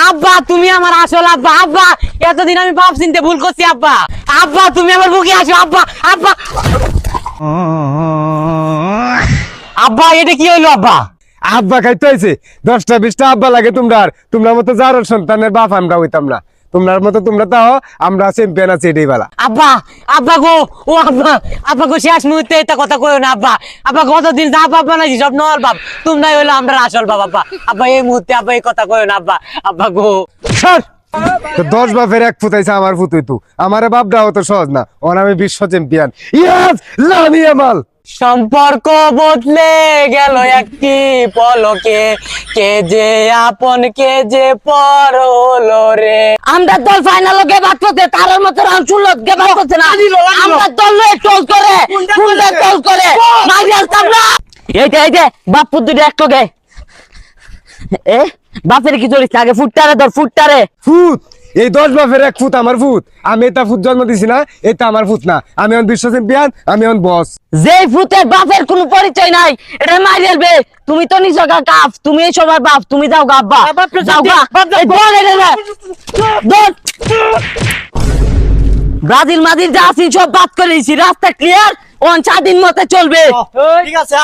আব্বা তুমি আমার আসল আব্বা। আব্বা এতদিন আমি বাপ চিনতে ভুল করছি আব্বা। আব্বা তুমি আমার বুকে আসো আব্বা। আব্বা আব্বা এটা কি হইলো আব্বা? আব্বা খাইতে হয়েছে 10টা 20টা আব্বা লাগে তোমরা মতো যার সন্তানের বাপ আমরা হইতাম না। তোমরা মতো তোমরা তাও আমরা চ্যাম্পিয়ন আছি এটাই বেলা। আব্বা আব্বা গো ও আব্বা আব্বা গো শেষ মুহূর্তে এটা কথা কইও না আব্বা। আব্বা কতদিন যা বাপ বানাইছি সব নল বাপ, তোমরাই হইলো আমরা আসল বাপ আব্বা। আব্বা এই মুহূর্তে আব্বা এই কথা কইও না আব্বা। আব্বা গো সর, তো 10 বাপের এক ফুটাইছে আমার ফুতুই তু আমারে বাপ দাও তো সহজ না। ওর আমি বিশ্ব চ্যাম্পিয়ন। ইয়েস লামি আমাল। সম্পর্ক বদলে গেল একটি পলকে, কে যে আপন কে যে পর হলো রে। আমরা দল ফাইনাল গে বাদ করতে তার মতো রাউন্ড চুলত গে বাদ করতে না। আমরা দল টল করে ফুলটা টল করে মারি আসতাম না। এই যে বাপু দুটো এক লগে এ বাপের কি চলিস আগে ফুটটারে ধর ফুটটারে। ফুট এই 10 বাপের এক ফুট আমার ফুট। আমি এটা ফুট জন্ম দিছি না, এটা আমার ফুট না। আমি এখন বিশ্ব চ্যাম্পিয়ন, আমি এখন বস। যেই ফুটের বাপের কোনো পরিচয় নাই এটা মারি আসবে। তুমি তো নিজে কাপ, তুমি এই সবার বাপ, তুমি যাও গা আব্বা যাও গা। এই দল এটা না দল ব্রাজিল মাদির যা আছি সব বাদ করে দিয়েছি। রাস্তা ক্লিয়ার, ওন 4 দিন মতে চলবে। ঠিক আছে